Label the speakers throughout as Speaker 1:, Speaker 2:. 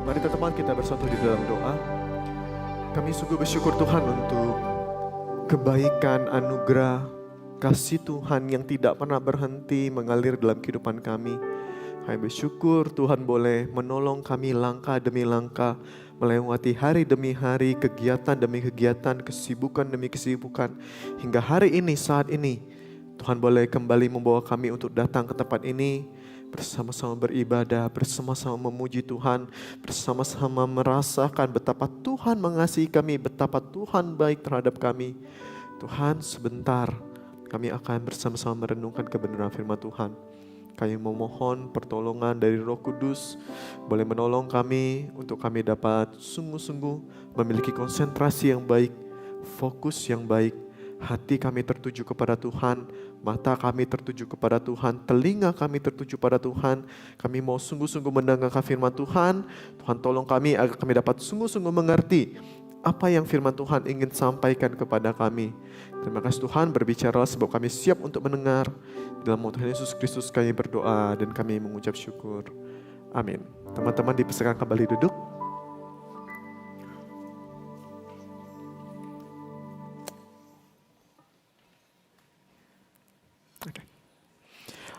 Speaker 1: Mari teman-teman kita bersatu di dalam doa. Kami sungguh bersyukur Tuhan untuk kebaikan, anugerah, kasih Tuhan yang tidak pernah berhenti mengalir dalam kehidupan kami. Kami bersyukur Tuhan boleh menolong kami langkah demi langkah, melewati hari demi hari, kegiatan demi kegiatan, kesibukan demi kesibukan. Hingga hari ini, saat ini, Tuhan boleh kembali membawa kami untuk datang ke tempat ini, bersama-sama beribadah, bersama-sama memuji Tuhan, bersama-sama merasakan betapa Tuhan mengasihi kami, betapa Tuhan baik terhadap kami. Tuhan, sebentar kami akan bersama-sama merenungkan kebenaran firman Tuhan. Kami memohon pertolongan dari Roh Kudus, boleh menolong kami untuk kami dapat sungguh-sungguh memiliki konsentrasi yang baik, fokus yang baik. Hati kami tertuju kepada Tuhan, mata kami tertuju kepada Tuhan, telinga kami tertuju pada Tuhan. Kami mau sungguh-sungguh mendengarkan firman Tuhan. Tuhan tolong kami agar kami dapat sungguh-sungguh mengerti apa yang firman Tuhan ingin sampaikan kepada kami. Terima kasih Tuhan, berbicaralah sebab kami siap untuk mendengar. Dalam nama Tuhan Yesus Kristus kami berdoa dan kami mengucap syukur. Amin. Teman-teman dipersilakan kembali duduk.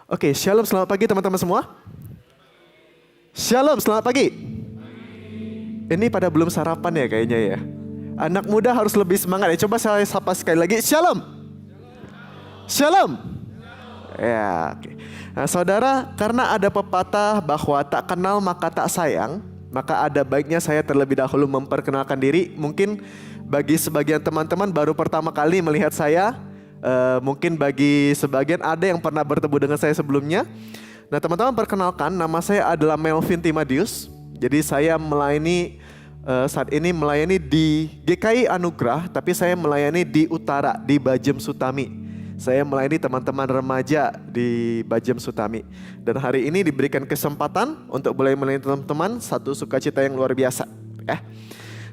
Speaker 1: Oke, shalom, selamat pagi teman-teman semua. Shalom, selamat pagi. Ini pada belum sarapan ya kayaknya ya. Anak muda harus lebih semangat ya. Coba saya sapa sekali lagi. Shalom. Shalom. Ya, oke. Nah, saudara, karena ada pepatah bahwa tak kenal maka tak sayang, maka ada baiknya saya terlebih dahulu memperkenalkan diri. Mungkin bagi sebagian teman-teman baru pertama kali melihat saya. Mungkin bagi sebagian ada yang pernah bertemu dengan saya sebelumnya. Nah teman-teman, perkenalkan, nama saya adalah Melvin Timadius. Jadi saya melayani saat ini melayani di GKI Anugerah, tapi saya melayani di Utara, di Bajem Sutami. Saya melayani teman-teman remaja di Bajem Sutami. Dan hari ini diberikan kesempatan untuk boleh melayani teman-teman, satu sukacita yang luar biasa.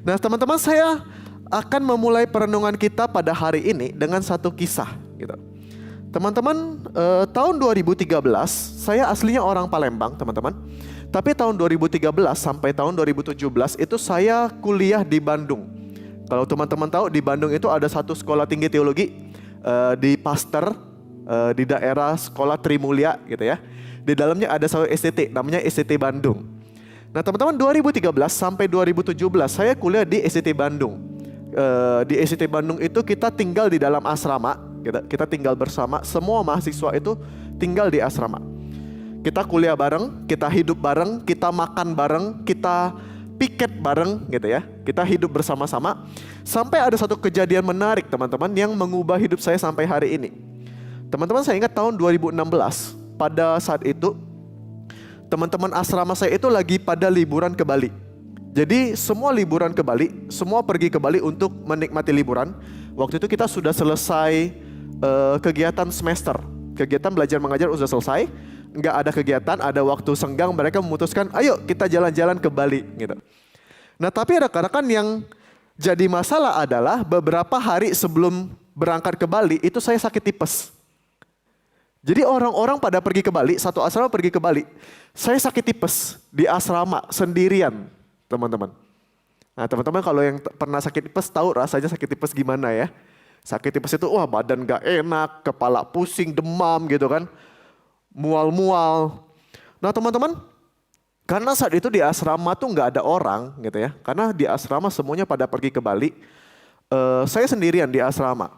Speaker 1: Nah teman-teman, saya akan memulai perenungan kita pada hari ini dengan satu kisah gitu. Teman-teman, tahun 2013, saya aslinya orang Palembang teman-teman. Tapi tahun 2013 sampai tahun 2017 itu saya kuliah di Bandung. Kalau teman-teman tahu, di Bandung itu ada satu sekolah tinggi teologi di Pasteur, di daerah Sekolah Trimulya gitu ya. Di dalamnya ada satu STT, namanya STT Bandung. Nah teman-teman, 2013 sampai 2017 saya kuliah di STT Bandung. Di STT Bandung itu kita tinggal di dalam asrama, kita tinggal bersama, semua mahasiswa itu tinggal di asrama. Kita kuliah bareng, kita hidup bareng, kita makan bareng, kita piket bareng gitu ya. Kita hidup bersama-sama. Sampai ada satu kejadian menarik teman-teman yang mengubah hidup saya sampai hari ini. Teman-teman, saya ingat tahun 2016, pada saat itu teman-teman asrama saya itu lagi pada liburan ke Bali. Jadi semua liburan ke Bali, semua pergi ke Bali untuk menikmati liburan. Waktu itu kita sudah selesai kegiatan semester. Kegiatan belajar mengajar sudah selesai. Nggak ada kegiatan, ada waktu senggang, mereka memutuskan ayo kita jalan-jalan ke Bali gitu. Nah tapi rekan-rekan, yang jadi masalah adalah beberapa hari sebelum berangkat ke Bali itu saya sakit tipes. Jadi orang-orang pada pergi ke Bali, satu asrama pergi ke Bali. Saya sakit tipes di asrama sendirian. Teman-teman. Nah teman-teman kalau yang pernah sakit tipes tahu rasanya sakit tipes gimana ya. Sakit tipes itu wah badan gak enak, kepala pusing, demam gitu kan. Mual-mual. Nah teman-teman, karena saat itu di asrama tuh gak ada orang gitu ya. Karena di asrama semuanya pada pergi ke Bali. Saya sendirian di asrama.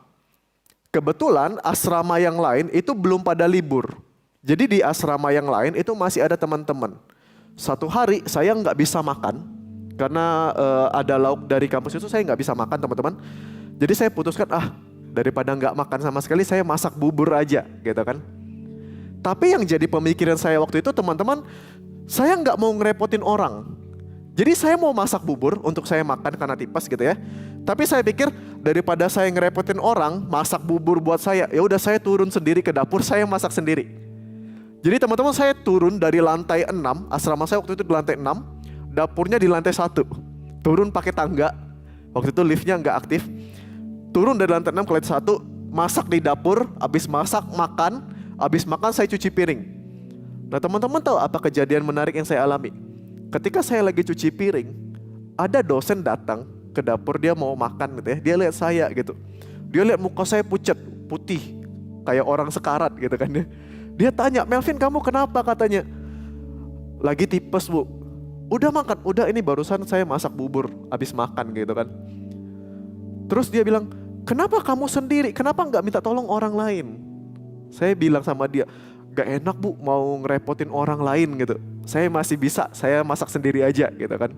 Speaker 1: Kebetulan asrama yang lain itu belum pada libur. Jadi di asrama yang lain itu masih ada teman-teman. Satu hari saya nggak bisa makan. Karena ada lauk dari kampus itu saya nggak bisa makan teman-teman. Jadi saya putuskan daripada nggak makan sama sekali saya masak bubur aja gitu kan. Tapi yang jadi pemikiran saya waktu itu teman-teman, saya nggak mau ngerepotin orang. Jadi saya mau masak bubur untuk saya makan karena tipes gitu ya. Tapi saya pikir daripada saya ngerepotin orang masak bubur buat saya, ya udah saya turun sendiri ke dapur, saya masak sendiri. Jadi teman-teman, saya turun dari lantai 6, asrama saya waktu itu di lantai 6. Dapurnya di lantai 1, turun pakai tangga, waktu itu liftnya nggak aktif. Turun dari lantai 6 ke lantai 1, masak di dapur, habis masak makan, habis makan saya cuci piring. Nah teman-teman tahu apa kejadian menarik yang saya alami? Ketika saya lagi cuci piring, ada dosen datang ke dapur, dia mau makan gitu ya. Dia lihat saya gitu. Dia lihat muka saya pucat, putih, kayak orang sekarat gitu kan ya. Dia tanya, "Melvin, kamu kenapa?" katanya. "Lagi tipes, Bu." "Udah makan?" "Udah, ini barusan saya masak bubur habis makan," gitu kan. Terus dia bilang, "Kenapa kamu sendiri? Kenapa nggak minta tolong orang lain?" Saya bilang sama dia, "Gak enak, Bu, mau ngerepotin orang lain gitu. Saya masih bisa, saya masak sendiri aja," gitu kan.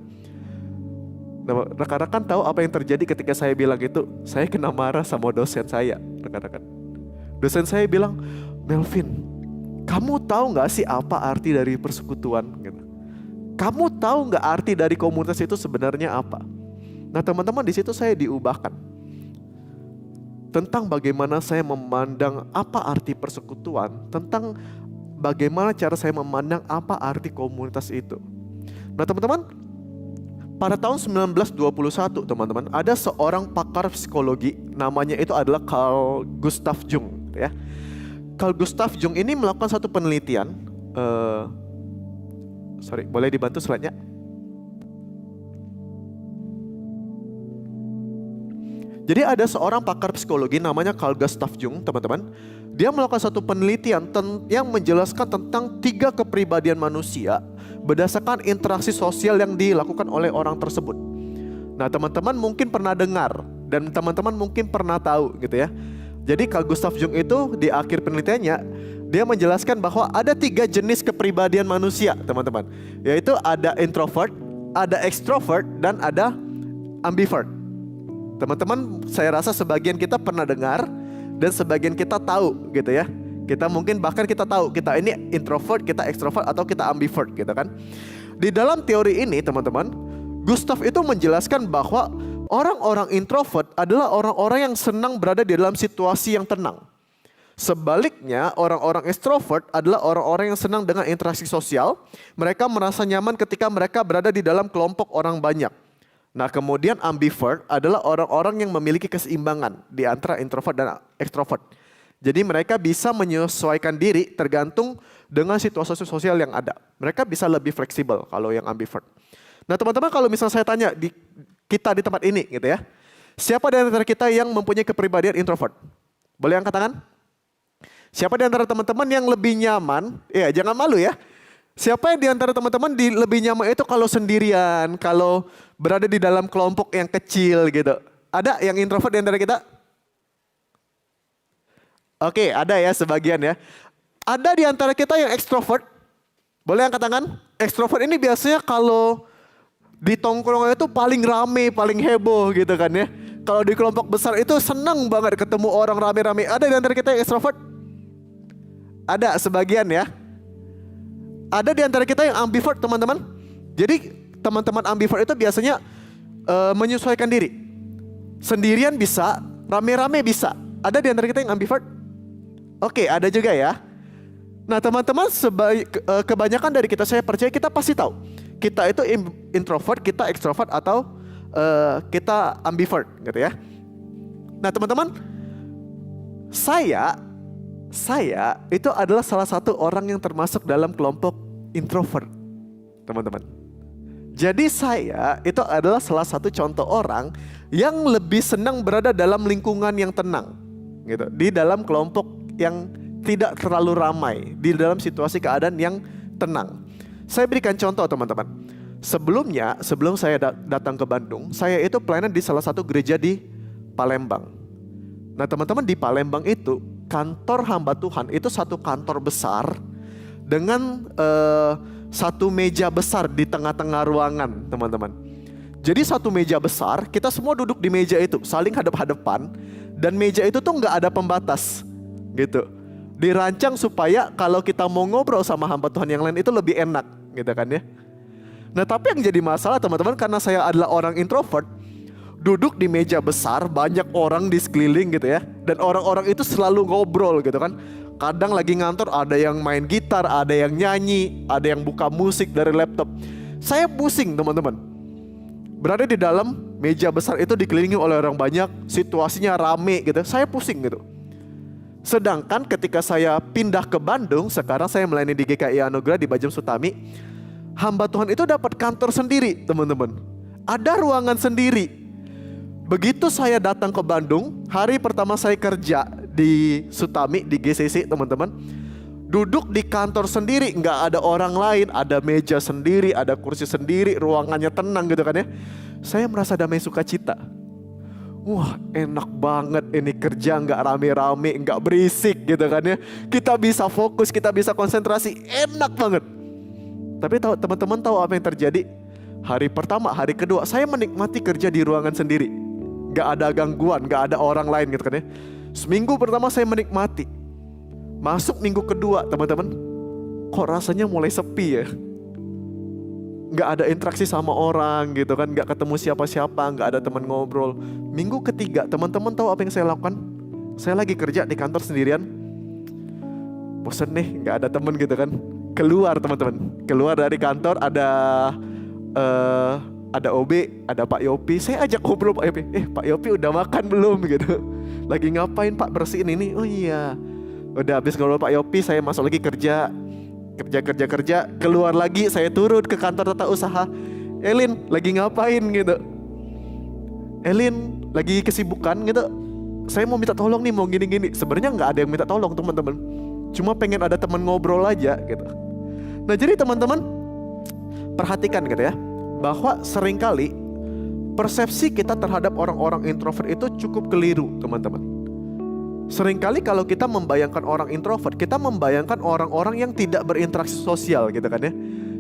Speaker 1: Nah, rekan-rekan tahu apa yang terjadi ketika saya bilang gitu? Saya kena marah sama dosen saya, rekan-rekan. Dosen saya bilang, "Melvin, kamu tahu gak sih apa arti dari persekutuan?" Gitu. "Kamu tahu gak arti dari komunitas itu sebenarnya apa?" Nah, teman-teman, di situ saya diubahkan tentang bagaimana saya memandang apa arti persekutuan, tentang bagaimana cara saya memandang apa arti komunitas itu. Nah, teman-teman, pada tahun 1921, teman-teman, ada seorang pakar psikologi, namanya itu adalah Carl Gustav Jung, ya. Carl Gustav Jung ini melakukan satu penelitian. Boleh dibantu slide-nya? Jadi ada seorang pakar psikologi namanya Carl Gustav Jung, teman-teman. Dia melakukan satu penelitian yang menjelaskan tentang 3 kepribadian manusia berdasarkan interaksi sosial yang dilakukan oleh orang tersebut. Nah, teman-teman mungkin pernah dengar dan teman-teman mungkin pernah tahu gitu ya. Jadi Carl Gustav Jung itu di akhir penelitiannya dia menjelaskan bahwa ada 3 jenis kepribadian manusia, teman-teman. Yaitu ada introvert, ada extrovert, dan ada ambivert. Teman-teman, saya rasa sebagian kita pernah dengar dan sebagian kita tahu gitu ya. Kita mungkin bahkan kita tahu kita ini introvert, kita extrovert, atau kita ambivert gitu kan. Di dalam teori ini, teman-teman, Gustav itu menjelaskan bahwa orang-orang introvert adalah orang-orang yang senang berada di dalam situasi yang tenang. Sebaliknya, orang-orang extrovert adalah orang-orang yang senang dengan interaksi sosial. Mereka merasa nyaman ketika mereka berada di dalam kelompok orang banyak. Nah, kemudian ambivert adalah orang-orang yang memiliki keseimbangan di antara introvert dan extrovert. Jadi mereka bisa menyesuaikan diri tergantung dengan situasi sosial yang ada. Mereka bisa lebih fleksibel kalau yang ambivert. Nah, teman-teman, kalau misalnya saya tanya kita di tempat ini gitu ya. Siapa di antara kita yang mempunyai kepribadian introvert? Boleh angkat tangan? Siapa di antara teman-teman yang lebih nyaman? Ya, jangan malu ya. Siapa yang di antara teman-teman lebih nyaman itu kalau sendirian, kalau berada di dalam kelompok yang kecil gitu? Ada yang introvert di antara kita? Oke, ada ya sebagian ya. Ada di antara kita yang extrovert? Boleh angkat tangan? Extrovert ini biasanya kalau di tongkrongan itu paling rame, paling heboh gitu kan ya. Kalau di kelompok besar itu senang banget ketemu orang rame-rame. Ada di antara kita yang extrovert? Ada sebagian ya. Ada di antara kita yang ambivert, teman-teman. Jadi teman-teman ambivert itu biasanya menyesuaikan diri. Sendirian bisa, rame-rame bisa. Ada di antara kita yang ambivert? Oke, ada juga ya. Nah, teman-teman, kebanyakan dari kita, saya percaya kita pasti tahu. Kita itu introvert, kita extrovert, atau kita ambivert gitu ya. Nah, teman-teman, saya itu adalah salah satu orang yang termasuk dalam kelompok introvert, teman-teman. Jadi saya itu adalah salah satu contoh orang yang lebih senang berada dalam lingkungan yang tenang, gitu, di dalam kelompok yang tidak terlalu ramai, di dalam situasi keadaan yang tenang. Saya berikan contoh, teman-teman. Sebelum saya datang ke Bandung, saya itu pelayanan di salah satu gereja di Palembang. Nah, teman-teman, di Palembang itu kantor hamba Tuhan itu satu kantor besar dengan satu meja besar di tengah-tengah ruangan, teman-teman. Jadi satu meja besar, kita semua duduk di meja itu, saling hadap-hadapan, dan meja itu tuh nggak ada pembatas, gitu. Dirancang supaya kalau kita mau ngobrol sama hamba Tuhan yang lain itu lebih enak, gitu kan ya. Nah, tapi yang jadi masalah, teman-teman, karena saya adalah orang introvert, duduk di meja besar, banyak orang di sekeliling gitu ya. Dan orang-orang itu selalu ngobrol gitu kan. Kadang lagi ngantor ada yang main gitar, ada yang nyanyi, ada yang buka musik dari laptop. Saya pusing, teman-teman. Berada di dalam meja besar itu dikelilingi oleh orang banyak, situasinya rame gitu. Saya pusing gitu. Sedangkan ketika saya pindah ke Bandung, sekarang saya melayani di GKI Anugerah di Bajem Sutami. Hamba Tuhan itu dapat kantor sendiri, teman-teman. Ada ruangan sendiri. Begitu saya datang ke Bandung, hari pertama saya kerja di Sutami, di GCC, teman-teman. Duduk di kantor sendiri, nggak ada orang lain, ada meja sendiri, ada kursi sendiri, ruangannya tenang gitu kan ya. Saya merasa damai sukacita. Wah, enak banget ini kerja, nggak rame-rame, nggak berisik gitu kan ya. Kita bisa fokus, kita bisa konsentrasi, enak banget. Tapi teman-teman tahu apa yang terjadi? Hari pertama, hari kedua, saya menikmati kerja di ruangan sendiri. Nggak ada gangguan, nggak ada orang lain gitu kan ya. Seminggu pertama saya menikmati. Masuk minggu kedua, teman-teman, kok rasanya mulai sepi ya. Nggak ada interaksi sama orang gitu kan, nggak ketemu siapa-siapa, nggak ada teman ngobrol. Minggu ketiga, teman-teman tahu apa yang saya lakukan? Saya lagi kerja di kantor sendirian, bosen nih, nggak ada teman gitu kan. Keluar teman-teman, keluar dari kantor ada OB, ada Pak Yopi. Saya ajak ngobrol Pak Yopi, Pak Yopi udah makan belum gitu? Lagi ngapain Pak, bersihin ini? Oh iya, udah habis ngobrol Pak Yopi, saya masuk lagi kerja, keluar lagi, saya turun ke kantor tata usaha. Elin lagi ngapain gitu? Elin lagi kesibukan gitu. Saya mau minta tolong nih, mau gini-gini. Sebenarnya nggak ada yang minta tolong teman-teman, cuma pengen ada teman ngobrol aja gitu. Nah jadi teman-teman perhatikan gitu ya, bahwa seringkali persepsi kita terhadap orang-orang introvert itu cukup keliru teman-teman. Seringkali kalau kita membayangkan orang introvert, kita membayangkan orang-orang yang tidak berinteraksi sosial gitu kan ya.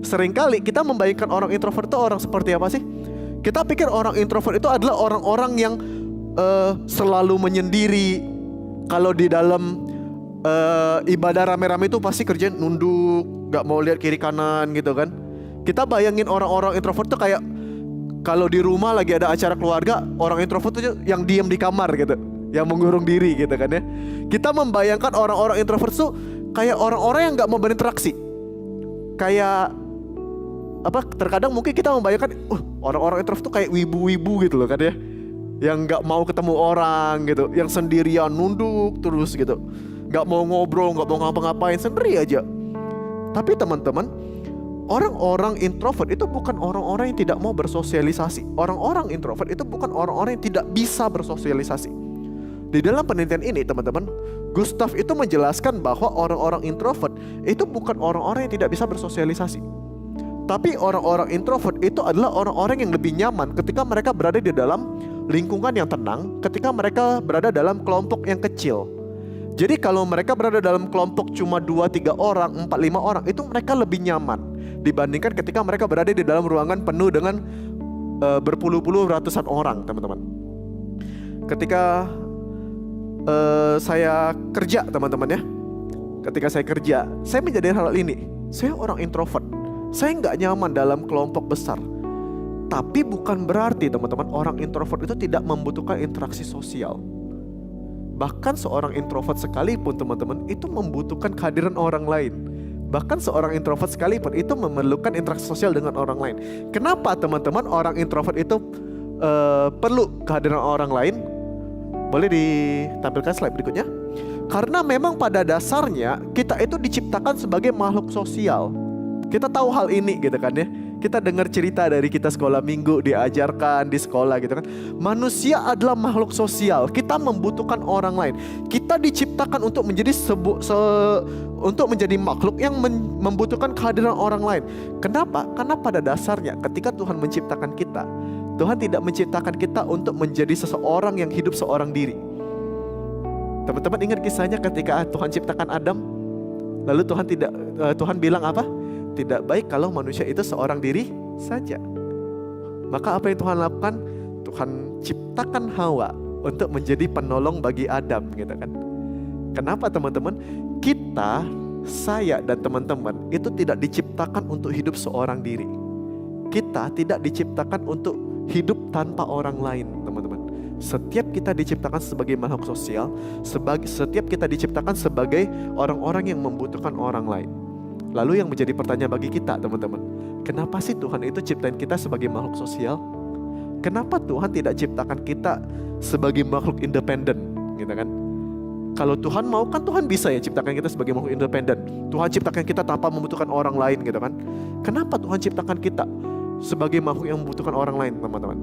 Speaker 1: Seringkali kita membayangkan orang introvert itu orang seperti apa sih? Kita pikir orang introvert itu adalah orang-orang yang selalu menyendiri. Kalau di dalam ibadah rame-rame itu pasti kerjaan nunduk, gak mau lihat kiri kanan gitu kan. Kita bayangin orang-orang introvert itu kayak kalau di rumah lagi ada acara keluarga, orang introvert itu yang diam di kamar gitu, yang mengurung diri gitu kan ya. Kita membayangkan orang-orang introvert itu kayak orang-orang yang gak mau berinteraksi. Kayak apa? Terkadang mungkin kita membayangkan orang-orang introvert itu kayak wibu-wibu gitu loh kan ya, yang gak mau ketemu orang gitu, yang sendirian nunduk terus gitu, gak mau ngobrol, gak mau ngapa-ngapain, sendiri aja. Tapi teman-teman, orang-orang introvert itu bukan orang-orang yang tidak mau bersosialisasi. Orang-orang introvert itu bukan orang-orang yang tidak bisa bersosialisasi. Di dalam penelitian ini teman-teman, Gustav itu menjelaskan bahwa orang-orang introvert itu bukan orang-orang yang tidak bisa bersosialisasi. Tapi orang-orang introvert itu adalah orang-orang yang lebih nyaman ketika mereka berada di dalam lingkungan yang tenang, ketika mereka berada dalam kelompok yang kecil. Jadi kalau mereka berada dalam kelompok cuma 2-3 orang, 4-5 orang, itu mereka lebih nyaman dibandingkan ketika mereka berada di dalam ruangan penuh dengan berpuluh-puluh ratusan orang, teman-teman. Ketika saya kerja, teman-teman ya, ketika saya kerja, saya menjadi hal ini. Saya orang introvert, saya nggak nyaman dalam kelompok besar. Tapi bukan berarti teman-teman orang introvert itu tidak membutuhkan interaksi sosial. Bahkan seorang introvert sekalipun teman-teman itu membutuhkan kehadiran orang lain. Bahkan seorang introvert sekalipun itu memerlukan interaksi sosial dengan orang lain. Kenapa teman-teman orang introvert itu perlu kehadiran orang lain? Boleh ditampilkan slide berikutnya. Karena memang pada dasarnya kita itu diciptakan sebagai makhluk sosial. Kita tahu hal ini gitu kan ya. Kita dengar cerita dari kita sekolah minggu, diajarkan di sekolah gitu kan. Manusia adalah makhluk sosial. Kita membutuhkan orang lain. Kita diciptakan untuk menjadi untuk menjadi makhluk yang membutuhkan kehadiran orang lain. Kenapa? Karena pada dasarnya ketika Tuhan menciptakan kita, Tuhan tidak menciptakan kita untuk menjadi seseorang yang hidup seorang diri. Teman-teman ingat kisahnya ketika Tuhan ciptakan Adam, lalu Tuhan bilang apa? Tidak baik kalau manusia itu seorang diri saja. Maka apa yang Tuhan lakukan? Tuhan ciptakan Hawa untuk menjadi penolong bagi Adam gitu kan. Kenapa teman-teman? Kita, saya dan teman-teman itu tidak diciptakan untuk hidup seorang diri. Kita tidak diciptakan untuk hidup tanpa orang lain, teman-teman. Setiap kita diciptakan sebagai makhluk sosial, setiap kita diciptakan sebagai orang-orang yang membutuhkan orang lain. Lalu yang menjadi pertanyaan bagi kita teman-teman, kenapa sih Tuhan itu ciptain kita sebagai makhluk sosial? Kenapa Tuhan tidak ciptakan kita sebagai makhluk independen gitu kan? Kalau Tuhan mau kan Tuhan bisa ya ciptakan kita sebagai makhluk independen. Tuhan ciptakan kita tanpa membutuhkan orang lain gitu kan. Kenapa Tuhan ciptakan kita sebagai makhluk yang membutuhkan orang lain, teman-teman?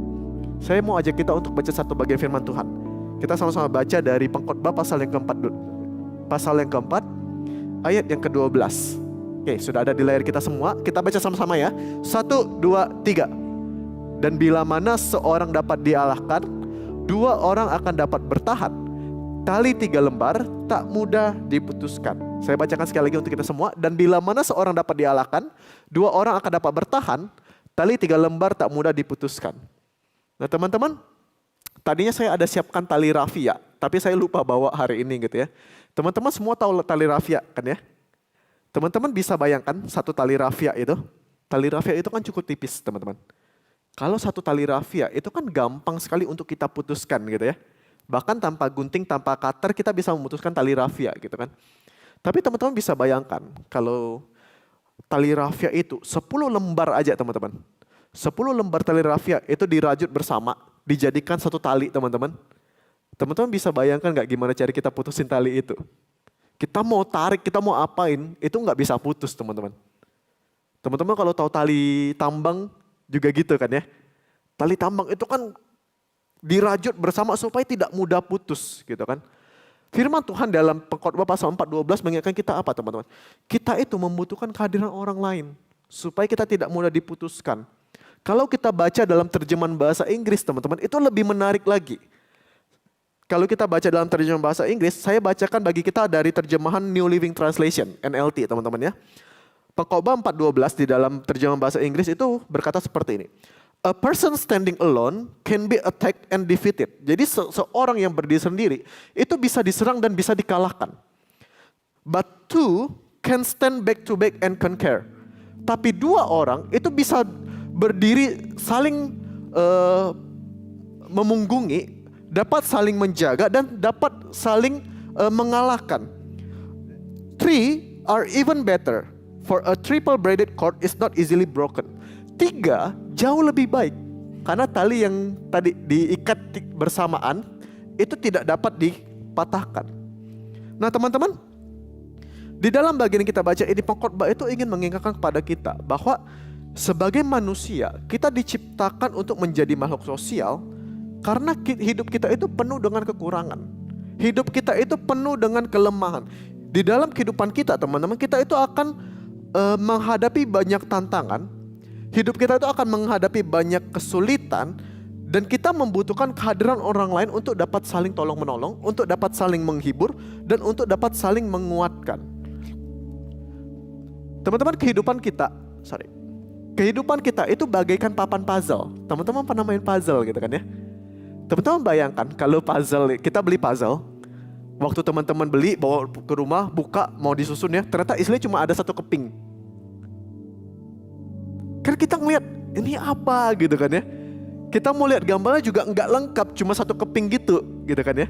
Speaker 1: Saya mau ajak kita untuk baca satu bagian firman Tuhan. Kita sama-sama baca dari Pengkhotbah pasal yang keempat dulu. Pasal yang keempat, ayat yang ke-12. Oke, sudah ada di layar kita semua. Kita baca sama-sama ya. 1, 2, 3. Dan bila mana seorang dapat dialahkan, 2 orang akan dapat bertahan. Tali 3 lembar tak mudah diputuskan. Saya bacakan sekali lagi untuk kita semua. Dan bila mana seorang dapat dialahkan, 2 orang akan dapat bertahan. Tali 3 lembar tak mudah diputuskan. Nah teman-teman, tadinya saya ada siapkan tali rafia, tapi saya lupa bawa hari ini gitu ya. Teman-teman semua tahu tali rafia kan ya? Teman-teman bisa bayangkan satu tali rafia itu? Tali rafia itu kan cukup tipis teman-teman. Kalau satu tali rafia itu kan gampang sekali untuk kita putuskan gitu ya. Bahkan tanpa gunting, tanpa cutter kita bisa memutuskan tali rafia gitu kan. Tapi teman-teman bisa bayangkan kalau tali rafia itu 10 lembar aja teman-teman. 10 lembar tali rafia itu dirajut bersama, dijadikan satu tali teman-teman. Teman-teman bisa bayangkan gak gimana cara kita putusin tali itu? Kita mau tarik, kita mau apain, itu gak bisa putus teman-teman. Teman-teman kalau tahu tali tambang juga gitu kan ya. Tali tambang itu kan dirajut bersama supaya tidak mudah putus gitu kan. Firman Tuhan dalam Pengkhotbah pasal 4:12 mengingatkan kita apa teman-teman? Kita itu membutuhkan kehadiran orang lain supaya kita tidak mudah diputuskan. Kalau kita baca dalam terjemahan bahasa Inggris teman-teman itu lebih menarik lagi. Kalau kita baca dalam terjemahan bahasa Inggris, saya bacakan bagi kita dari terjemahan New Living Translation, NLT teman-teman ya. Pengkhotbah 4:12 di dalam terjemahan bahasa Inggris itu berkata seperti ini. A person standing alone can be attacked and defeated. Jadi seorang yang berdiri sendiri itu bisa diserang dan bisa dikalahkan. But 2 can stand back to back and conquer. Tapi 2 orang itu bisa berdiri saling memunggungi, dapat saling menjaga dan dapat saling mengalahkan. 3 are even better, for a triple braided cord is not easily broken. 3 jauh lebih baik karena tali yang tadi diikat bersamaan itu tidak dapat dipatahkan. Nah teman-teman, di dalam bagian yang kita baca ini Pengkhotbah itu ingin mengingatkan kepada kita bahwa sebagai manusia kita diciptakan untuk menjadi makhluk sosial karena hidup kita itu penuh dengan kekurangan. Hidup kita itu penuh dengan kelemahan. Di dalam kehidupan kita teman-teman, kita itu akan menghadapi banyak tantangan. Hidup kita itu akan menghadapi banyak kesulitan dan kita membutuhkan kehadiran orang lain untuk dapat saling tolong-menolong, untuk dapat saling menghibur dan untuk dapat saling menguatkan. Teman-teman, kehidupan kita itu bagaikan papan puzzle. Teman-teman pernah main puzzle gitu kan ya? Teman-teman bayangkan kalau puzzle, kita beli puzzle, waktu teman-teman beli bawa ke rumah, buka mau disusun ya, ternyata isinya cuma ada satu keping. Kan kita ngeliat ini apa gitu kan ya. Kita mau lihat gambarnya juga nggak lengkap, cuma satu keping gitu kan ya.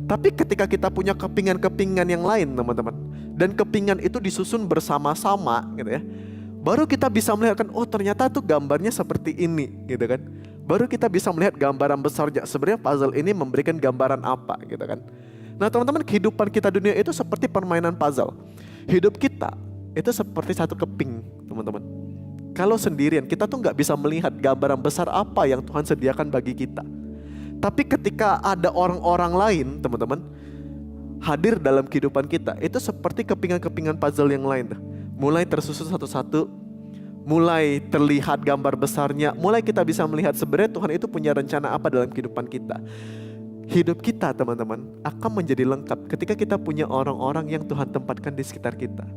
Speaker 1: Tapi ketika kita punya kepingan-kepingan yang lain teman-teman, dan kepingan itu disusun bersama-sama gitu ya, baru kita bisa melihat kan, oh ternyata tuh gambarnya seperti ini gitu kan. Baru kita bisa melihat gambaran besarnya, sebenarnya puzzle ini memberikan gambaran apa gitu kan. Nah teman-teman, kehidupan kita dunia itu seperti permainan puzzle. Hidup kita itu seperti satu keping teman-teman. Kalau sendirian kita tuh nggak bisa melihat gambaran besar apa yang Tuhan sediakan bagi kita. Tapi ketika ada orang-orang lain teman-teman hadir dalam kehidupan kita, itu seperti kepingan-kepingan puzzle yang lain. Mulai tersusun satu-satu, mulai terlihat gambar besarnya, mulai kita bisa melihat sebenarnya Tuhan itu punya rencana apa dalam kehidupan kita. Hidup kita teman-teman akan menjadi lengkap ketika kita punya orang-orang yang Tuhan tempatkan di sekitar kita.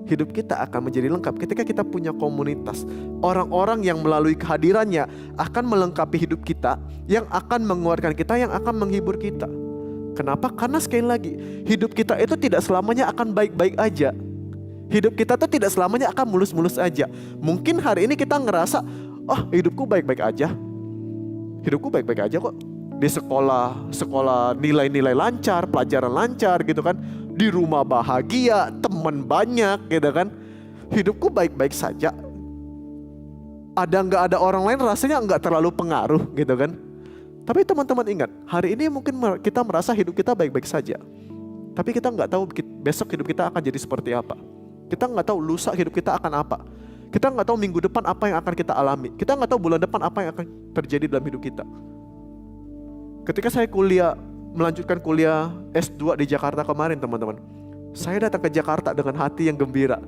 Speaker 1: Hidup kita akan menjadi lengkap ketika kita punya komunitas. Orang-orang yang melalui kehadirannya akan melengkapi hidup kita, yang akan menguatkan kita, yang akan menghibur kita. Kenapa? Karena sekali lagi, hidup kita itu tidak selamanya akan baik-baik aja. Hidup kita tuh tidak selamanya akan mulus-mulus aja. Mungkin hari ini kita ngerasa, oh hidupku baik-baik aja. Hidupku baik-baik aja kok. Di sekolah nilai-nilai lancar, pelajaran lancar gitu kan. Di rumah bahagia, teman banyak gitu kan. Hidupku baik-baik saja. Ada nggak ada orang lain rasanya nggak terlalu pengaruh gitu kan. Tapi teman-teman ingat, hari ini mungkin kita merasa hidup kita baik-baik saja. Tapi kita nggak tahu besok hidup kita akan jadi seperti apa. Kita nggak tahu lusa hidup kita akan apa. Kita nggak tahu minggu depan apa yang akan kita alami. Kita nggak tahu bulan depan apa yang akan terjadi dalam hidup kita. Ketika saya melanjutkan kuliah S2 di Jakarta kemarin teman-teman. Saya datang ke Jakarta dengan hati yang gembira.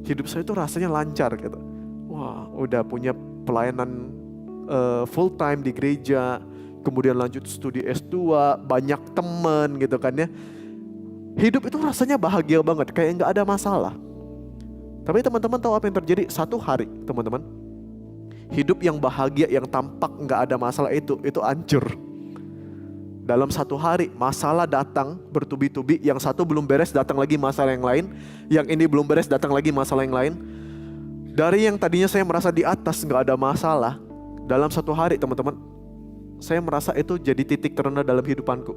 Speaker 1: Hidup saya itu rasanya lancar gitu. Wah, udah punya pelayanan full time di gereja. Kemudian lanjut studi S2, banyak teman gitu kan ya. Hidup itu rasanya bahagia banget, kayak nggak ada masalah. Tapi teman-teman tahu apa yang terjadi? Satu hari teman-teman, hidup yang bahagia, yang tampak nggak ada masalah itu hancur. Dalam satu hari masalah datang bertubi-tubi, yang satu belum beres datang lagi masalah yang lain, yang ini belum beres datang lagi masalah yang lain. Dari yang tadinya saya merasa di atas nggak ada masalah, dalam satu hari teman-teman, saya merasa itu jadi titik terendah dalam hidupanku.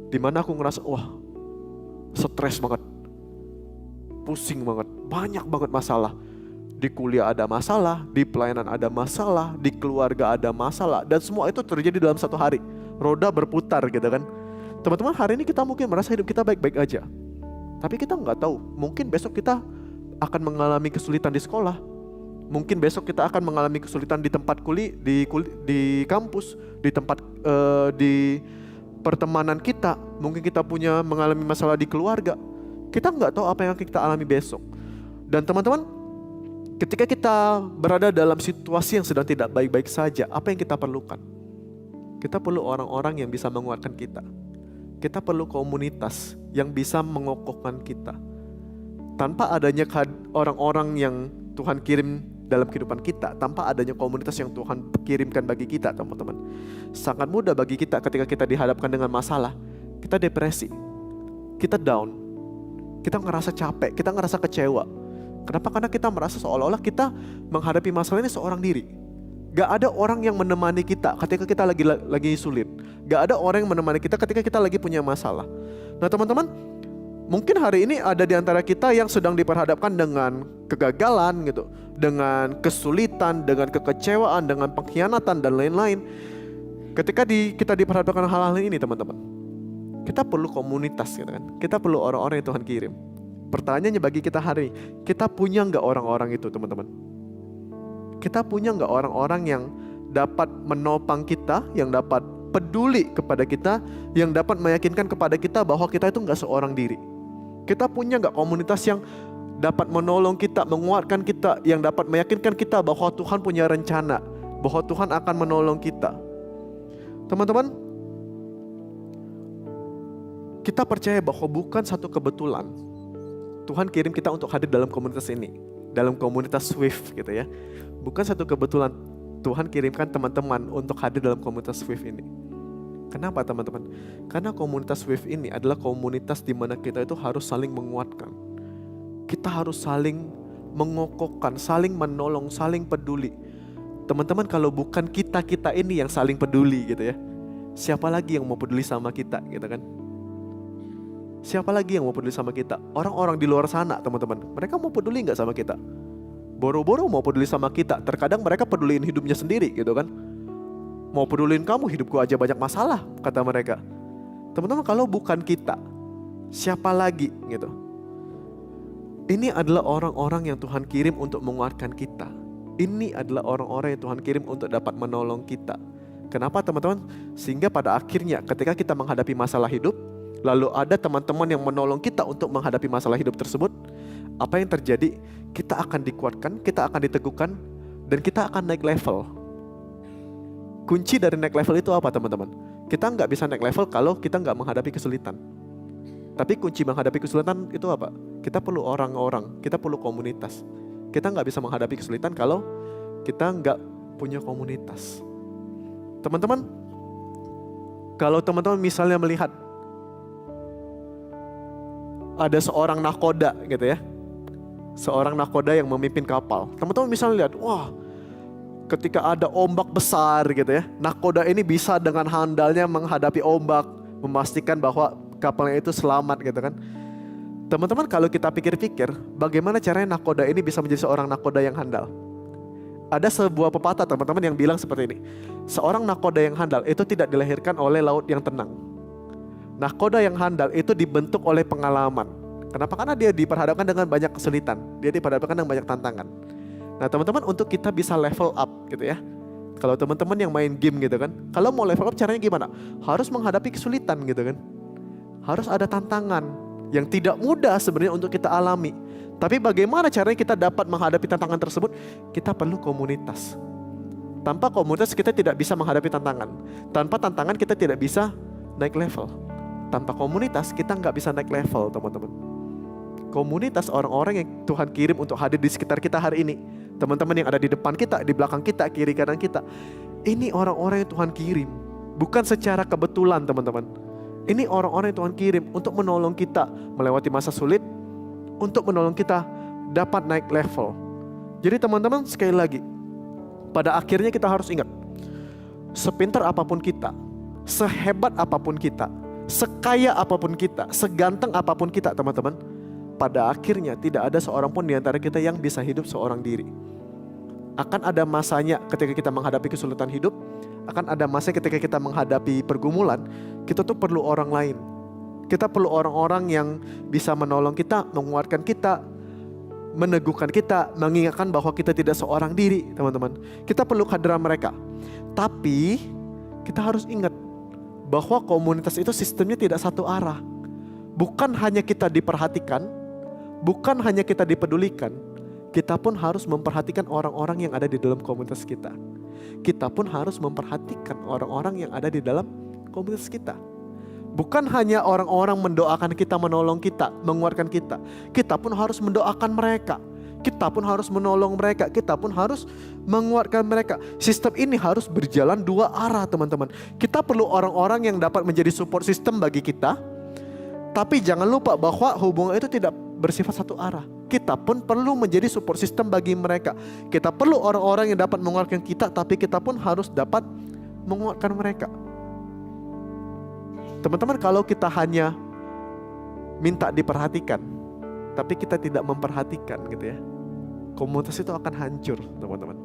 Speaker 1: Dimana aku ngerasa, wah, stres banget, pusing banget, banyak banget masalah. Di kuliah ada masalah, di pelayanan ada masalah, di keluarga ada masalah, dan semua itu terjadi dalam satu hari. Roda berputar gitu kan. Teman-teman, hari ini kita mungkin merasa hidup kita baik-baik aja, tapi kita nggak tahu, mungkin besok kita akan mengalami kesulitan di sekolah. Mungkin besok kita akan mengalami kesulitan di tempat di kampus, di tempat di pertemanan kita. Mungkin kita mengalami masalah di keluarga. Kita nggak tahu apa yang akan kita alami besok. Dan teman-teman, ketika kita berada dalam situasi yang sedang tidak baik-baik saja, apa yang kita perlukan? Kita perlu orang-orang yang bisa menguatkan kita. Kita perlu komunitas yang bisa mengokohkan kita. Tanpa adanya orang-orang yang Tuhan kirim dalam kehidupan kita, tanpa adanya komunitas yang Tuhan kirimkan bagi kita, teman-teman, sangat mudah bagi kita ketika kita dihadapkan dengan masalah, kita depresi, kita down, kita ngerasa capek, kita ngerasa kecewa. Kenapa? Karena kita merasa seolah-olah kita menghadapi masalah ini seorang diri. Gak ada orang yang menemani kita ketika kita lagi sulit. Gak ada orang yang menemani kita ketika kita lagi punya masalah. Nah teman-teman, mungkin hari ini ada di antara kita yang sedang diperhadapkan dengan kegagalan gitu, dengan kesulitan, dengan kekecewaan, dengan pengkhianatan dan lain-lain. Ketika kita diperhadapkan hal-hal ini teman-teman, kita perlu komunitas gitu kan. Kita perlu orang-orang yang Tuhan kirim. Pertanyaannya bagi kita hari ini, kita punya nggak orang-orang itu teman-teman? Kita punya nggak orang-orang yang dapat menopang kita, yang dapat peduli kepada kita, yang dapat meyakinkan kepada kita bahwa kita itu nggak seorang diri? Kita punya nggak komunitas yang dapat menolong kita, menguatkan kita, yang dapat meyakinkan kita bahwa Tuhan punya rencana, bahwa Tuhan akan menolong kita? Teman-teman, kita percaya bahwa bukan satu kebetulan Tuhan kirim kita untuk hadir dalam komunitas ini, dalam komunitas Swift gitu ya. Bukan satu kebetulan Tuhan kirimkan teman-teman untuk hadir dalam komunitas Swift ini. Kenapa teman-teman? Karena komunitas Swift ini adalah komunitas di mana kita itu harus saling menguatkan. Kita harus saling mengokohkan, saling menolong, saling peduli. Teman-teman, kalau bukan kita ini yang saling peduli gitu ya, siapa lagi yang mau peduli sama kita gitu kan? Siapa lagi yang mau peduli sama kita? Orang-orang di luar sana teman-teman, mereka mau peduli gak sama kita? Boro-boro mau peduli sama kita. Terkadang mereka peduliin hidupnya sendiri gitu kan. Mau peduliin kamu, hidupku aja banyak masalah, kata mereka. Teman-teman, kalau bukan kita, siapa lagi gitu? Ini adalah orang-orang yang Tuhan kirim untuk menguatkan kita. Ini adalah orang-orang yang Tuhan kirim untuk dapat menolong kita. Kenapa teman-teman? Sehingga pada akhirnya ketika kita menghadapi masalah hidup, lalu ada teman-teman yang menolong kita untuk menghadapi masalah hidup tersebut, apa yang terjadi? Kita akan dikuatkan, kita akan diteguhkan, dan kita akan naik level. Kunci dari naik level itu apa teman-teman? Kita nggak bisa naik level kalau kita nggak menghadapi kesulitan. Tapi kunci menghadapi kesulitan itu apa? Kita perlu orang-orang, kita perlu komunitas. Kita nggak bisa menghadapi kesulitan kalau kita nggak punya komunitas. Teman-teman, kalau teman-teman misalnya melihat ada seorang nahkoda gitu ya, seorang nahkoda yang memimpin kapal. Teman-teman misalnya lihat, wah, ketika ada ombak besar gitu ya, nahkoda ini bisa dengan handalnya menghadapi ombak, memastikan bahwa kapalnya itu selamat gitu kan. Teman-teman, kalau kita pikir-pikir, bagaimana caranya nahkoda ini bisa menjadi seorang nahkoda yang handal? Ada sebuah pepatah teman-teman yang bilang seperti ini, seorang nahkoda yang handal itu tidak dilahirkan oleh laut yang tenang. Nahkoda yang handal itu dibentuk oleh pengalaman. Kenapa? Karena dia diperhadapkan dengan banyak kesulitan. Dia diperhadapkan dengan banyak tantangan. Nah teman-teman, untuk kita bisa level up gitu ya. Kalau teman-teman yang main game gitu kan, kalau mau level up caranya gimana? Harus menghadapi kesulitan gitu kan. Harus ada tantangan yang tidak mudah sebenarnya untuk kita alami. Tapi bagaimana caranya kita dapat menghadapi tantangan tersebut? Kita perlu komunitas. Tanpa komunitas kita tidak bisa menghadapi tantangan. Tanpa tantangan kita tidak bisa naik level. Tanpa komunitas kita nggak bisa naik level, teman-teman. Komunitas orang-orang yang Tuhan kirim untuk hadir di sekitar kita hari ini. Teman-teman yang ada di depan kita, di belakang kita, kiri kanan kita. Ini orang-orang yang Tuhan kirim. Bukan secara kebetulan, teman-teman. Ini orang-orang yang Tuhan kirim untuk menolong kita melewati masa sulit. Untuk menolong kita dapat naik level. Jadi teman-teman, sekali lagi, pada akhirnya kita harus ingat, sepintar apapun kita, sehebat apapun kita, sekaya apapun kita, seganteng apapun kita, teman-teman, pada akhirnya tidak ada seorang pun di antara kita yang bisa hidup seorang diri. Akan ada masanya ketika kita menghadapi kesulitan hidup, akan ada masanya ketika kita menghadapi pergumulan, kita tuh perlu orang lain. Kita perlu orang-orang yang bisa menolong kita, menguatkan kita, meneguhkan kita, mengingatkan bahwa kita tidak seorang diri, teman-teman. Kita perlu kehadiran mereka. Tapi kita harus ingat bahwa komunitas itu sistemnya tidak satu arah. Bukan hanya kita diperhatikan, bukan hanya kita dipedulikan, kita pun harus memperhatikan orang-orang yang ada di dalam komunitas kita. Kita pun harus memperhatikan orang-orang yang ada di dalam komunitas kita. Bukan hanya orang-orang mendoakan kita, menolong kita, menguatkan kita. Kita pun harus mendoakan mereka. Kita pun harus menolong mereka. Kita pun harus menguatkan mereka. Sistem ini harus berjalan dua arah, teman-teman. Kita perlu orang-orang yang dapat menjadi support system bagi kita. Tapi jangan lupa bahwa hubungan itu tidak bersifat satu arah. Kita pun perlu menjadi support system bagi mereka. Kita perlu orang-orang yang dapat menguatkan kita, tapi kita pun harus dapat menguatkan mereka. Teman-teman, kalau kita hanya minta diperhatikan, tapi kita tidak memperhatikan gitu ya, komunitas itu akan hancur, teman-teman.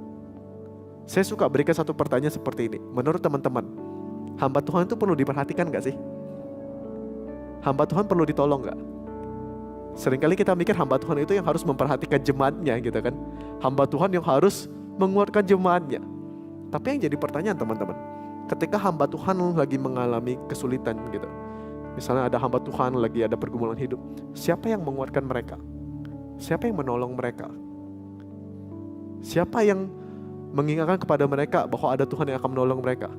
Speaker 1: Saya suka berikan satu pertanyaan seperti ini. Menurut teman-teman, hamba Tuhan itu perlu diperhatikan gak sih? Hamba Tuhan perlu ditolong gak? Seringkali kita mikir hamba Tuhan itu yang harus memperhatikan jemaatnya gitu kan. Hamba Tuhan yang harus menguatkan jemaatnya. Tapi yang jadi pertanyaan, teman-teman, ketika hamba Tuhan lagi mengalami kesulitan gitu, misalnya ada hamba Tuhan lagi ada pergumulan hidup, siapa yang menguatkan mereka? Siapa yang menolong mereka? Siapa yang mengingatkan kepada mereka bahwa ada Tuhan yang akan menolong mereka?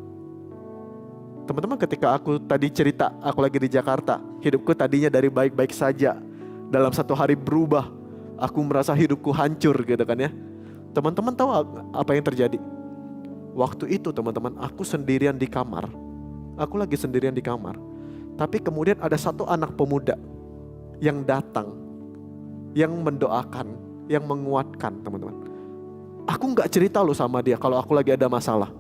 Speaker 1: Teman-teman, ketika aku tadi cerita, aku lagi di Jakarta, hidupku tadinya dari baik-baik saja, dalam satu hari berubah, aku merasa hidupku hancur gitu kan ya. Teman-teman tahu apa yang terjadi? Waktu itu teman-teman, aku sendirian di kamar. Aku lagi sendirian di kamar. Tapi kemudian ada satu anak pemuda yang datang, yang mendoakan, yang menguatkan, teman-teman. Aku gak cerita loh sama dia kalau aku lagi ada masalah.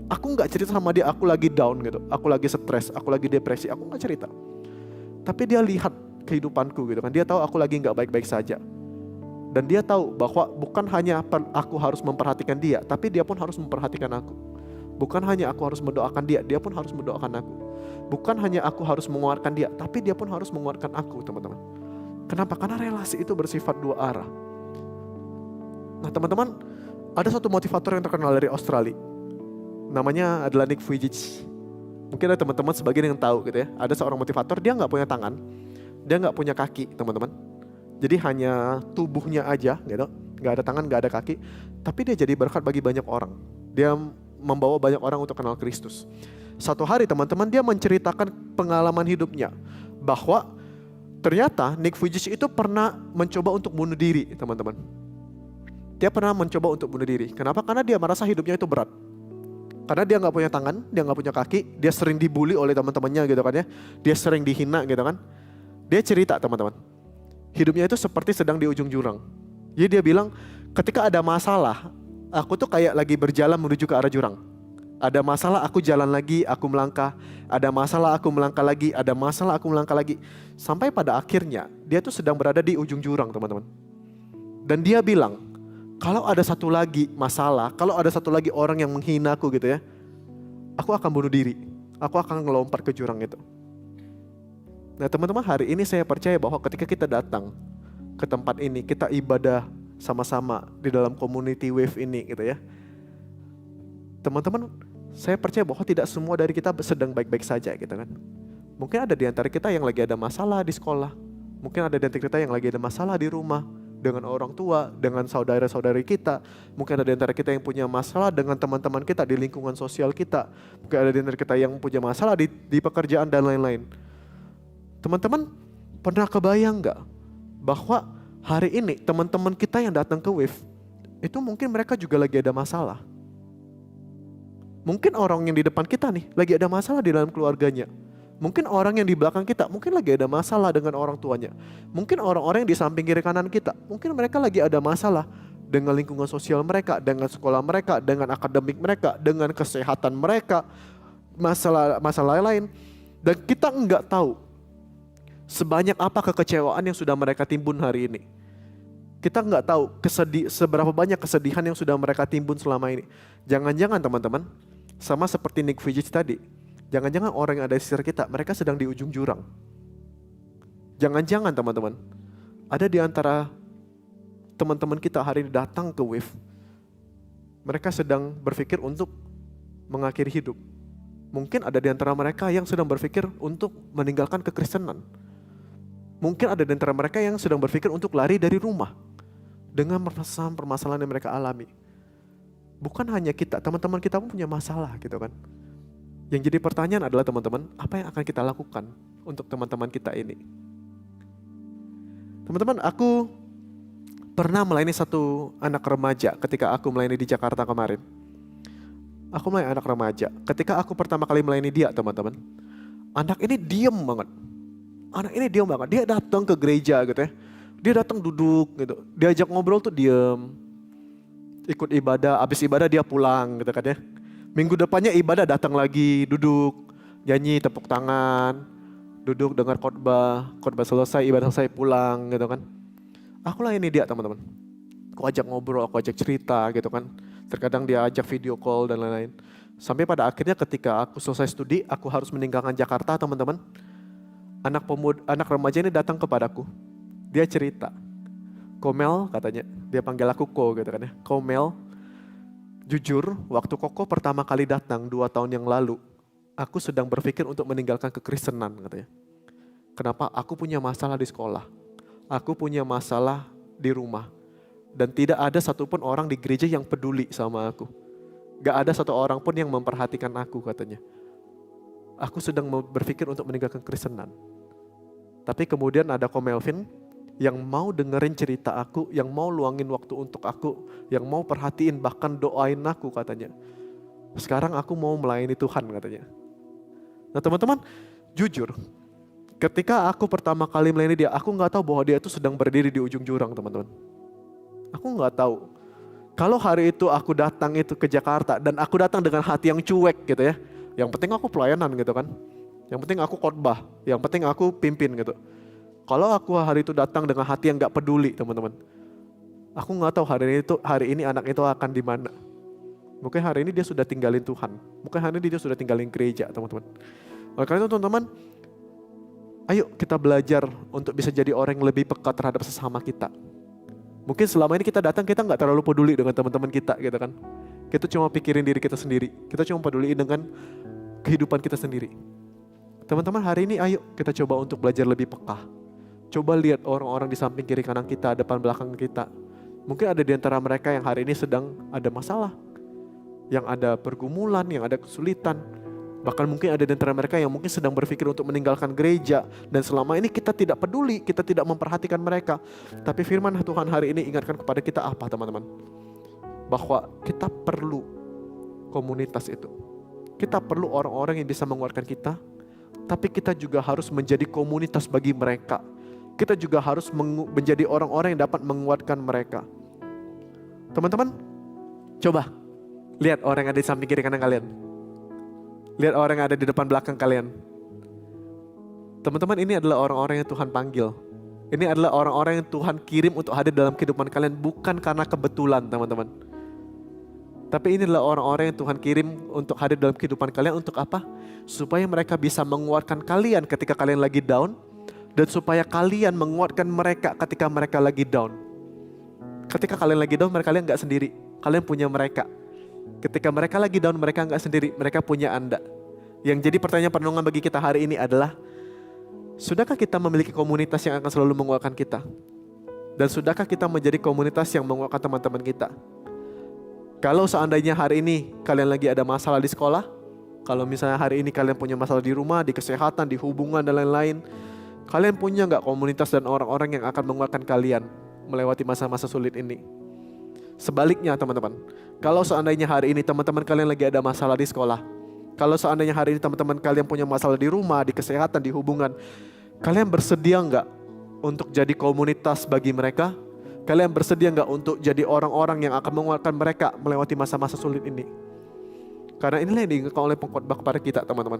Speaker 1: Aku gak cerita sama dia aku lagi down gitu, aku lagi stres, aku lagi depresi. Aku gak cerita. Tapi dia lihat kehidupanku gitu kan. Dia tahu aku lagi gak baik-baik saja. Dan dia tahu bahwa bukan hanya aku harus memperhatikan dia, tapi dia pun harus memperhatikan aku. Bukan hanya aku harus mendoakan dia, dia pun harus mendoakan aku. Bukan hanya aku harus menguatkan dia, tapi dia pun harus menguatkan aku, teman-teman. Kenapa? Karena relasi itu bersifat dua arah. Nah teman-teman, ada satu motivator yang terkenal dari Australia. Namanya adalah Nick Vujicic. Mungkin ada teman-teman sebagian yang tahu gitu ya. Ada seorang motivator, dia gak punya tangan, dia gak punya kaki, teman-teman. Jadi hanya tubuhnya aja gitu, gak ada tangan, gak ada kaki. Tapi dia jadi berkat bagi banyak orang. Dia membawa banyak orang untuk kenal Kristus. Satu hari teman-teman, dia menceritakan pengalaman hidupnya, bahwa ternyata Nick Vujicic itu pernah mencoba untuk bunuh diri, teman-teman. Dia pernah mencoba untuk bunuh diri. Kenapa? Karena dia merasa hidupnya itu berat. Karena dia gak punya tangan, dia gak punya kaki, dia sering dibully oleh teman-temannya gitu kan ya. Dia sering dihina gitu kan. Dia cerita, teman-teman, hidupnya itu seperti sedang di ujung jurang. Jadi dia bilang, ketika ada masalah, aku tuh kayak lagi berjalan menuju ke arah jurang. Ada masalah, aku jalan lagi, aku melangkah. Ada masalah, aku melangkah lagi. Ada masalah, aku melangkah lagi. Sampai pada akhirnya, dia tuh sedang berada di ujung jurang, teman-teman. Dan dia bilang, kalau ada satu lagi masalah, kalau ada satu lagi orang yang menghina aku gitu ya, aku akan bunuh diri. Aku akan ngelompat ke jurang itu. Nah teman-teman, hari ini saya percaya bahwa ketika kita datang ke tempat ini, kita ibadah sama-sama di dalam community wave ini gitu ya. Teman-teman, saya percaya bahwa tidak semua dari kita sedang baik-baik saja gitu kan. Mungkin ada di antara kita yang lagi ada masalah di sekolah. Mungkin ada di antara kita yang lagi ada masalah di rumah, dengan orang tua, dengan saudara-saudari kita. Mungkin ada di antara kita yang punya masalah dengan teman-teman kita di lingkungan sosial kita. Mungkin ada di antara kita yang punya masalah di pekerjaan dan lain-lain. Teman-teman, pernah kebayang gak bahwa hari ini teman-teman kita yang datang ke Wave, itu mungkin mereka juga lagi ada masalah. Mungkin orang yang di depan kita nih lagi ada masalah di dalam keluarganya. Mungkin orang yang di belakang kita mungkin lagi ada masalah dengan orang tuanya. Mungkin orang-orang yang di samping kiri kanan kita, mungkin mereka lagi ada masalah dengan lingkungan sosial mereka, dengan sekolah mereka, dengan akademik mereka, dengan kesehatan mereka, masalah lain. Dan kita enggak tahu sebanyak apa kekecewaan yang sudah mereka timbun hari ini. Kita enggak tahu seberapa banyak kesedihan yang sudah mereka timbun selama ini. Jangan-jangan teman-teman, sama seperti Nick Vujicic tadi, jangan-jangan orang yang ada di sekitar kita, mereka sedang di ujung jurang. Jangan-jangan teman-teman, ada di antara teman-teman kita hari ini datang ke Wave, mereka sedang berpikir untuk mengakhiri hidup. Mungkin ada di antara mereka yang sedang berpikir untuk meninggalkan kekristenan. Mungkin ada di antara mereka yang sedang berpikir untuk lari dari rumah dengan permasalahan yang mereka alami. Bukan hanya kita, teman-teman kita pun punya masalah gitu kan. Yang jadi pertanyaan adalah teman-teman, apa yang akan kita lakukan untuk teman-teman kita ini? Teman-teman, aku pernah melayani satu anak remaja ketika aku melayani di Jakarta kemarin. Aku melayani anak remaja. Ketika aku pertama kali melayani dia, teman-teman, anak ini diem banget. Anak ini diem banget. Dia datang ke gereja gitu ya. Dia datang duduk gitu. Diajak ngobrol tuh diem. Ikut ibadah, habis ibadah dia pulang gitu kan ya. Minggu depannya ibadah datang lagi, duduk, nyanyi, tepuk tangan, duduk dengar khotbah selesai, ibadah selesai, pulang gitu kan. Aku layani dia teman-teman. Aku ajak ngobrol, aku ajak cerita gitu kan. Terkadang dia ajak video call dan lain-lain. Sampai pada akhirnya ketika aku selesai studi, aku harus meninggalkan Jakarta teman-teman. Anak remaja ini datang kepadaku. Dia cerita, Komel katanya, dia panggil aku Ko gitu kan ya. Komel, jujur waktu Koko pertama kali datang 2 tahun yang lalu, aku sedang berpikir untuk meninggalkan kekristenan katanya. Kenapa? Aku punya masalah di sekolah. Aku punya masalah di rumah. Dan tidak ada satupun orang di gereja yang peduli sama aku. Gak ada satu orang pun yang memperhatikan aku katanya. Aku sedang berpikir untuk meninggalkan kekristenan. Tapi kemudian ada Ko Melvin yang mau dengerin cerita aku, yang mau luangin waktu untuk aku, yang mau perhatiin bahkan doain aku katanya. Sekarang aku mau melayani Tuhan katanya. Nah teman-teman, jujur, ketika aku pertama kali melayani dia, aku gak tahu bahwa dia itu sedang berdiri di ujung jurang teman-teman. Aku gak tahu. Kalau hari itu aku datang itu ke Jakarta dan aku datang dengan hati yang cuek gitu ya. Yang penting aku pelayanan gitu kan. Yang penting aku khotbah, yang penting aku pimpin gitu. Kalau aku hari itu datang dengan hati yang gak peduli teman-teman, aku gak tahu hari ini anak itu akan di mana. Mungkin hari ini dia sudah tinggalin Tuhan, mungkin hari ini dia sudah tinggalin gereja teman-teman. Oleh karena itu teman-teman, ayo kita belajar untuk bisa jadi orang yang lebih peka terhadap sesama kita. Mungkin selama ini kita datang kita gak terlalu peduli dengan teman-teman kita gitu kan. Kita cuma pikirin diri kita sendiri, kita cuma peduli dengan kehidupan kita sendiri. Teman-teman hari ini ayo kita coba untuk belajar lebih peka. Coba lihat orang-orang di samping kiri kanan kita, depan belakang kita. Mungkin ada di antara mereka yang hari ini sedang ada masalah. Yang ada pergumulan, yang ada kesulitan. Bahkan mungkin ada di antara mereka yang mungkin sedang berpikir untuk meninggalkan gereja. Dan selama ini kita tidak peduli, kita tidak memperhatikan mereka. Tapi firman Tuhan hari ini ingatkan kepada kita apa teman-teman? Bahwa kita perlu komunitas itu. Kita perlu orang-orang yang bisa menguatkan kita. Tapi kita juga harus menjadi komunitas bagi mereka. Kita juga harus menjadi orang-orang yang dapat menguatkan mereka. Teman-teman, coba lihat orang yang ada di samping kiri kanan kalian. Lihat orang yang ada di depan belakang kalian. Teman-teman, ini adalah orang-orang yang Tuhan panggil. Ini adalah orang-orang yang Tuhan kirim untuk hadir dalam kehidupan kalian. Bukan karena kebetulan teman-teman. Tapi ini adalah orang-orang yang Tuhan kirim untuk hadir dalam kehidupan kalian untuk apa? Supaya mereka bisa menguatkan kalian ketika kalian lagi down. Dan supaya kalian menguatkan mereka ketika mereka lagi down. Ketika kalian lagi down, kalian gak sendiri. Kalian punya mereka. Ketika mereka lagi down, mereka gak sendiri. Mereka punya Anda. Yang jadi pertanyaan perenungan bagi kita hari ini adalah, sudahkah kita memiliki komunitas yang akan selalu menguatkan kita? Dan sudahkah kita menjadi komunitas yang menguatkan teman-teman kita? Kalau seandainya hari ini kalian lagi ada masalah di sekolah, kalau misalnya hari ini kalian punya masalah di rumah, di kesehatan, di hubungan dan lain-lain, kalian punya gak komunitas dan orang-orang yang akan menguatkan kalian melewati masa-masa sulit ini? Sebaliknya teman-teman, kalau seandainya hari ini teman-teman kalian lagi ada masalah di sekolah, kalau seandainya hari ini teman-teman kalian punya masalah di rumah, di kesehatan, di hubungan, kalian bersedia gak untuk jadi komunitas bagi mereka? Kalian bersedia gak untuk jadi orang-orang yang akan menguatkan mereka melewati masa-masa sulit ini? Karena inilah yang diingatkan oleh pengkhotbah kepada kita teman-teman,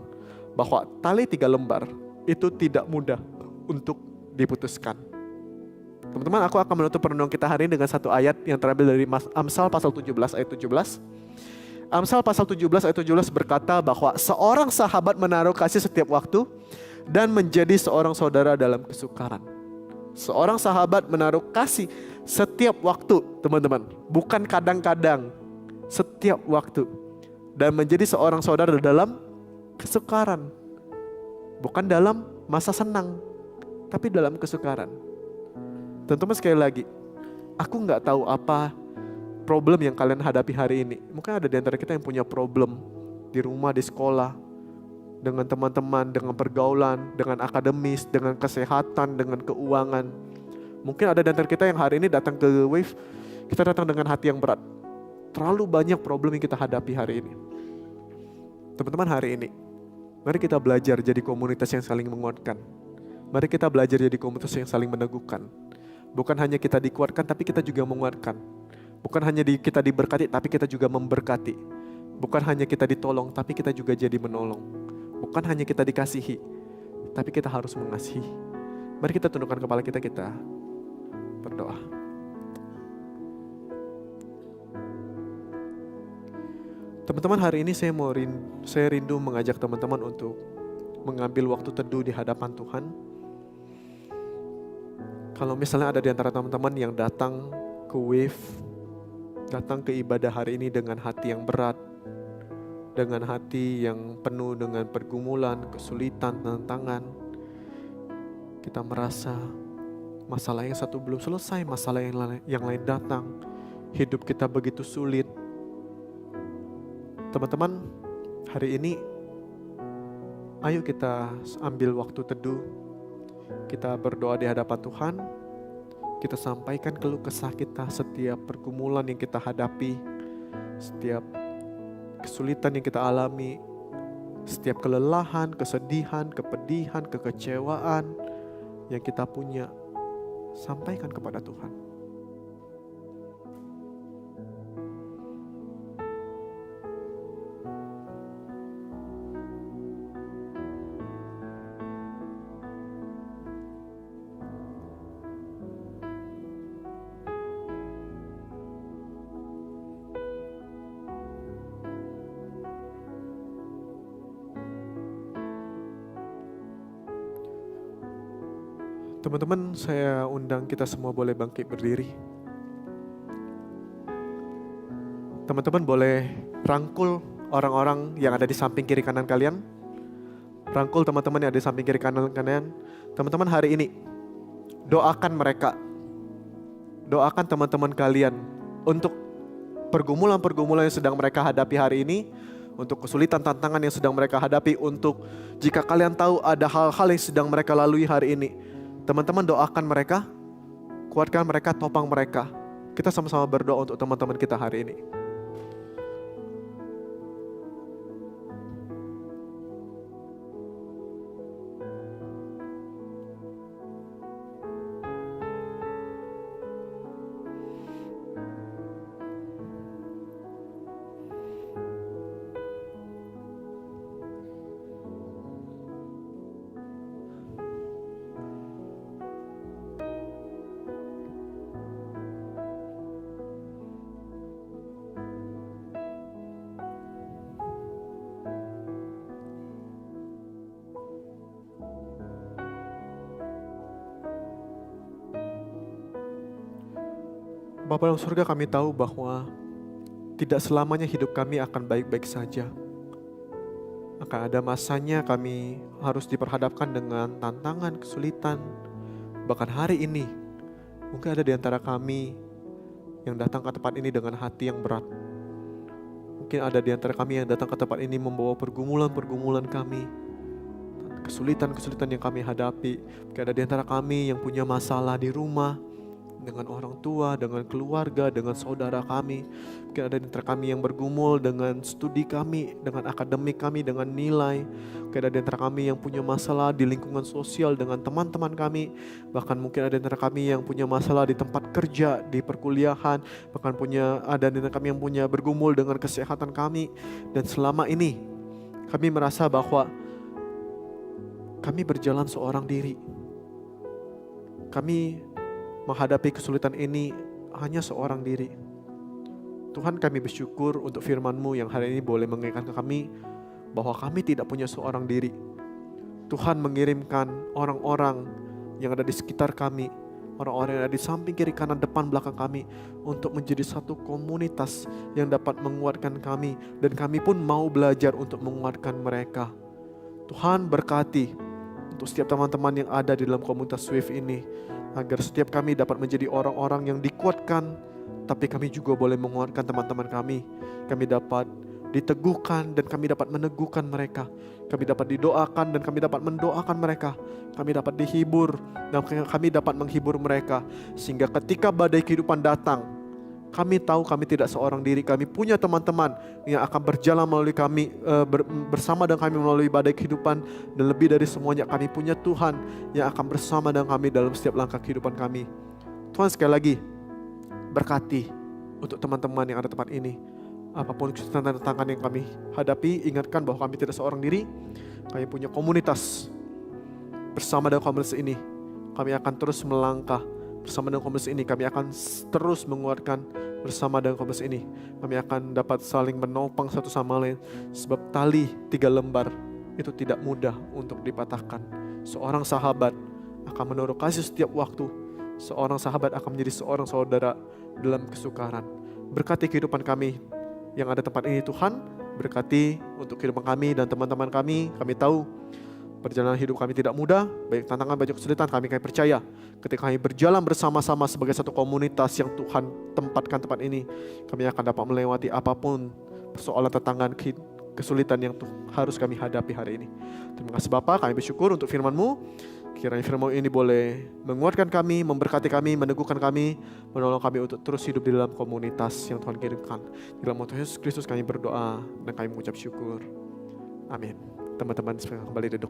Speaker 1: bahwa tali 3 lembar itu tidak mudah untuk diputuskan. Teman-teman, aku akan menutup perenungan kita hari ini dengan satu ayat yang terambil dari Amsal pasal 17 ayat 17. Amsal pasal 17 ayat 17 berkata bahwa seorang sahabat menaruh kasih setiap waktu dan menjadi seorang saudara dalam kesukaran. Seorang sahabat menaruh kasih setiap waktu, teman-teman. Bukan kadang-kadang, setiap waktu. Dan menjadi seorang saudara dalam kesukaran. Bukan dalam masa senang, tapi dalam kesukaran. Teman-teman, sekali lagi, aku gak tahu apa problem yang kalian hadapi hari ini. Mungkin ada di antara kita yang punya problem di rumah, di sekolah, dengan teman-teman, dengan pergaulan, dengan akademis, dengan kesehatan, dengan keuangan. Mungkin ada di antara kita yang hari ini datang ke Wave, kita datang dengan hati yang berat. Terlalu banyak problem yang kita hadapi hari ini. Teman-teman, hari ini, mari kita belajar jadi komunitas yang saling menguatkan. Mari kita belajar jadi komunitas yang saling meneguhkan. Bukan hanya kita dikuatkan, tapi kita juga menguatkan. Bukan hanya kita diberkati, tapi kita juga memberkati. Bukan hanya kita ditolong, tapi kita juga jadi menolong. Bukan hanya kita dikasihi, tapi kita harus mengasihi. Mari kita tundukkan kepala kita berdoa. Teman-teman, hari ini saya rindu mengajak teman-teman untuk mengambil waktu teduh di hadapan Tuhan. Kalau misalnya ada di antara teman-teman yang datang ke Wave, datang ke ibadah hari ini dengan hati yang berat, dengan hati yang penuh dengan pergumulan, kesulitan, tantangan. Kita merasa masalah yang satu belum selesai, masalah yang lain datang. Hidup kita begitu sulit. Teman-teman, hari ini ayo kita ambil waktu teduh. Kita berdoa di hadapan Tuhan. Kita sampaikan keluh kesah kita, setiap pergumulan yang kita hadapi, setiap kesulitan yang kita alami, setiap kelelahan, kesedihan, kepedihan, kekecewaan yang kita punya, sampaikan kepada Tuhan. Teman-teman, saya undang kita semua boleh bangkit berdiri. Teman-teman boleh rangkul orang-orang yang ada di samping kiri kanan kalian. Rangkul teman-teman yang ada di samping kiri kanan kalian. Teman-teman, hari ini doakan mereka. Doakan teman-teman kalian untuk pergumulan-pergumulan yang sedang mereka hadapi hari ini. Untuk kesulitan, tantangan yang sedang mereka hadapi. Untuk jika kalian tahu ada hal-hal yang sedang mereka lalui hari ini, teman-teman doakan mereka, kuatkan mereka, topang mereka. Kita sama-sama berdoa untuk teman-teman kita hari ini. Bapa dalam surga, kami tahu bahwa tidak selamanya hidup kami akan baik-baik saja. Akan ada masanya kami harus diperhadapkan dengan tantangan, kesulitan. Bahkan hari ini, mungkin ada di antara kami yang datang ke tempat ini dengan hati yang berat. Mungkin ada di antara kami yang datang ke tempat ini membawa pergumulan-pergumulan kami, kesulitan-kesulitan yang kami hadapi. Mungkin ada di antara kami yang punya masalah di rumah, dengan orang tua, dengan keluarga, dengan saudara kami. Mungkin ada di antara kami yang bergumul dengan studi kami, dengan akademik kami, dengan nilai. Mungkin ada di antara kami yang punya masalah di lingkungan sosial dengan teman-teman kami. Bahkan mungkin ada di antara kami yang punya masalah di tempat kerja, di perkuliahan. Bahkan ada di antara kami yang punya bergumul dengan kesehatan kami. Dan selama ini kami merasa bahwa kami berjalan seorang diri. Kami menghadapi kesulitan ini hanya seorang diri. Tuhan, kami bersyukur untuk firman-Mu yang hari ini boleh mengingatkan kami bahwa kami tidak punya seorang diri. Tuhan mengirimkan orang-orang yang ada di sekitar kami, orang-orang yang ada di samping, kiri, kanan, depan, belakang kami, untuk menjadi satu komunitas yang dapat menguatkan kami, dan kami pun mau belajar untuk menguatkan mereka. Tuhan, berkati untuk setiap teman-teman yang ada di dalam komunitas Swift ini, agar setiap kami dapat menjadi orang-orang yang dikuatkan, tapi kami juga boleh menguatkan teman-teman kami. Kami dapat diteguhkan dan kami dapat meneguhkan mereka. Kami dapat didoakan dan kami dapat mendoakan mereka. Kami dapat dihibur dan kami dapat menghibur mereka. Sehingga ketika badai kehidupan datang, kami tahu kami tidak seorang diri. Kami punya teman-teman yang akan berjalan melalui kami, bersama dengan kami melalui badai kehidupan. Dan lebih dari semuanya, kami punya Tuhan yang akan bersama dengan kami dalam setiap langkah kehidupan kami. Tuhan, sekali lagi berkati untuk teman-teman yang ada di tempat ini. Apapun tantangan yang kami hadapi, ingatkan bahwa kami tidak seorang diri. Kami punya komunitas. Bersama dengan komunitas ini, kami akan terus melangkah. Bersama dengan komunitas ini, kami akan terus menguatkan. Bersama dengan komunitas ini, kami akan dapat saling menopang satu sama lain. Sebab tali 3 lembar itu tidak mudah untuk dipatahkan. Seorang sahabat akan menaruh kasih setiap waktu. Seorang sahabat akan menjadi seorang saudara dalam kesukaran. Berkati kehidupan kami yang ada tempat ini, Tuhan. Berkati untuk kehidupan kami dan teman-teman kami. Kami tahu perjalanan hidup kami tidak mudah, banyak tantangan, banyak kesulitan. Kami percaya ketika kami berjalan bersama-sama sebagai satu komunitas yang Tuhan tempatkan tempat ini, kami akan dapat melewati apapun persoalan, tantangan, kesulitan yang harus kami hadapi hari ini. Terima kasih Bapa, kami bersyukur untuk firman-Mu. Kiranya firman ini boleh menguatkan kami, memberkati kami, meneguhkan kami, menolong kami untuk terus hidup di dalam komunitas yang Tuhan kirimkan. Di dalam nama Yesus Kristus kami berdoa dan kami mengucap syukur. Amin. Teman-teman kembali duduk.